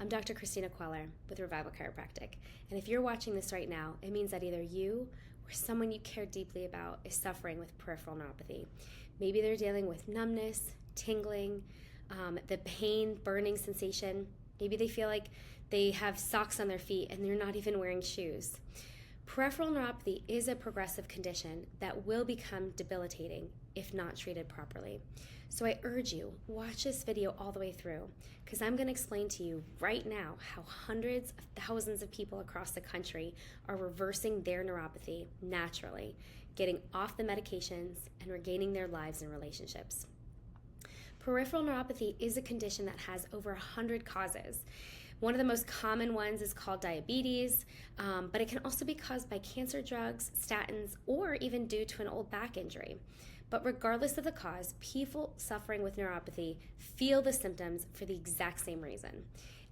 I'm Dr. Christina Queller with Revival Chiropractic, and if you're watching this right now, it means that either you or someone you care deeply about is suffering with peripheral neuropathy. Maybe they're dealing with numbness, tingling, the pain, burning sensation. Maybe they feel like they have socks on their feet and they're not even wearing shoes. Peripheral neuropathy is a progressive condition that will become debilitating if not treated properly. So I urge you, watch this video all the way through, because I'm going to explain to you right now how hundreds of thousands of people across the country are reversing their neuropathy naturally, getting off the medications and regaining their lives and relationships. Peripheral neuropathy is a condition that has over 100 causes. One of the most common ones is called diabetes, but it can also be caused by cancer drugs, statins, or even due to an old back injury. But regardless of the cause, people suffering with neuropathy feel the symptoms for the exact same reason.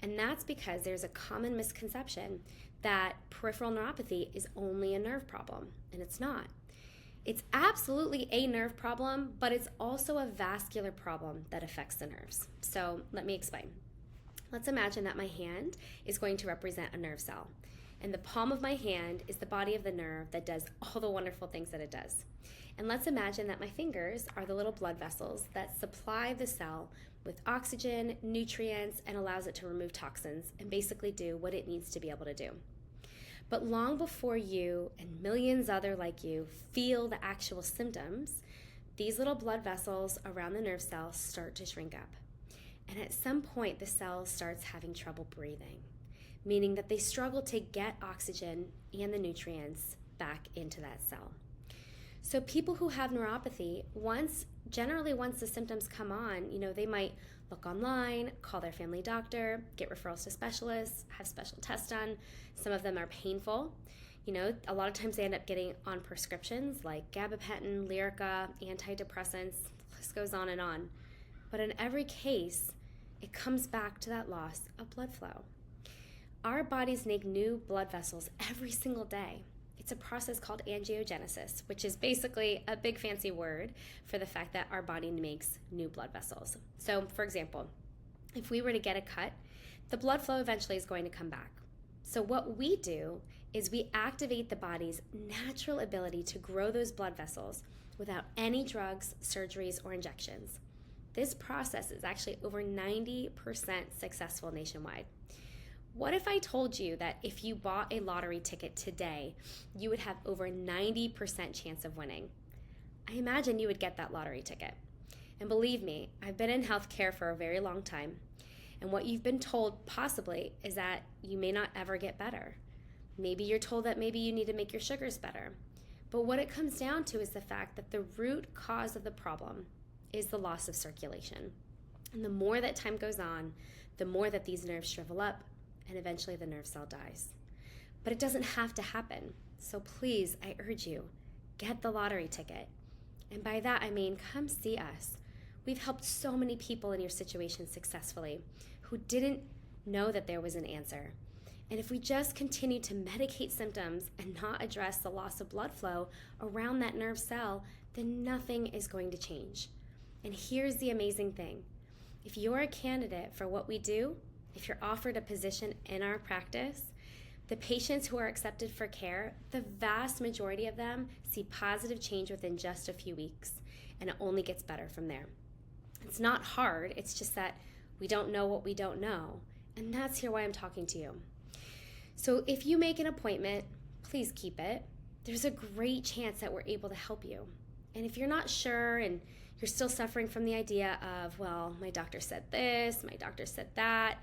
And that's because there's a common misconception that peripheral neuropathy is only a nerve problem, and it's not. It's absolutely a nerve problem, but it's also a vascular problem that affects the nerves. So let me explain. Let's imagine that my hand is going to represent a nerve cell, and the palm of my hand is the body of the nerve that does all the wonderful things that it does. And let's imagine that my fingers are the little blood vessels that supply the cell with oxygen, nutrients, and allows it to remove toxins and basically do what it needs to be able to do. But long before you and millions other like you feel the actual symptoms, these little blood vessels around the nerve cells start to shrink up. And at some point, the cell starts having trouble breathing, meaning that they struggle to get oxygen and the nutrients back into that cell. So people who have neuropathy, generally once the symptoms come on, they might look online, call their family doctor, get referrals to specialists, have special tests done. Some of them are painful. A lot of times they end up getting on prescriptions like gabapentin, Lyrica, antidepressants, the list goes on and on. But in every case, it comes back to that loss of blood flow. Our bodies make new blood vessels every single day. It's a process called angiogenesis, which is basically a big fancy word for the fact that our body makes new blood vessels. So, for example, if we were to get a cut, the blood flow eventually is going to come back. So what we do is we activate the body's natural ability to grow those blood vessels without any drugs, surgeries, or injections. This process is actually over 90% successful nationwide. What if I told you that if you bought a lottery ticket today, you would have over 90% chance of winning? I imagine you would get that lottery ticket. And believe me, I've been in healthcare for a very long time. And what you've been told possibly is that you may not ever get better. Maybe you're told that maybe you need to make your sugars better. But what it comes down to is the fact that the root cause of the problem is the loss of circulation. And the more that time goes on, the more that these nerves shrivel up, and eventually the nerve cell dies. But it doesn't have to happen. So please, I urge you, get the lottery ticket. And by that, I mean, come see us. We've helped so many people in your situation successfully who didn't know that there was an answer. And if we just continue to medicate symptoms and not address the loss of blood flow around that nerve cell, then nothing is going to change. And here's the amazing thing. If you're a candidate for what we do, if you're offered a position in our practice, the patients who are accepted for care, the vast majority of them see positive change within just a few weeks, and it only gets better from there. It's not hard, it's just that we don't know what we don't know, and that's here why I'm talking to you. So if you make an appointment, please keep it. There's a great chance that we're able to help you. And if you're not sure and you're still suffering from the idea of, well, my doctor said this, my doctor said that,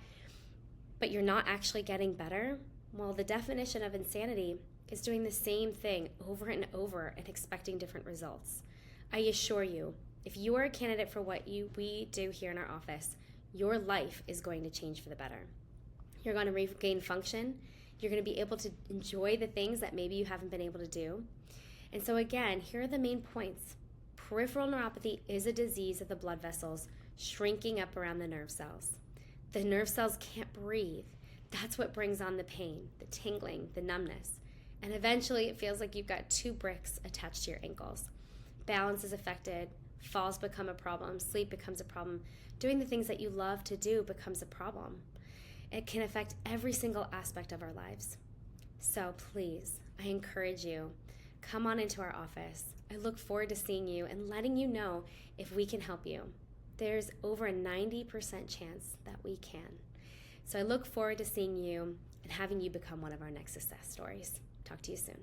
but you're not actually getting better, well, the definition of insanity is doing the same thing over and over and expecting different results. I assure you, if you are a candidate for what we do here in our office, your life is going to change for the better. You're going to regain function. You're going to be able to enjoy the things that maybe you haven't been able to do. And so again, here are the main points. Peripheral neuropathy is a disease of the blood vessels shrinking up around the nerve cells. The nerve cells can't breathe. That's what brings on the pain, the tingling, the numbness. And eventually it feels like you've got 2 bricks attached to your ankles. Balance is affected, falls become a problem, sleep becomes a problem, doing the things that you love to do becomes a problem. It can affect every single aspect of our lives. So please, I encourage you, come on into our office. I look forward to seeing you and letting you know if we can help you. There's over a 90% chance that we can. So I look forward to seeing you and having you become one of our next success stories. Talk to you soon.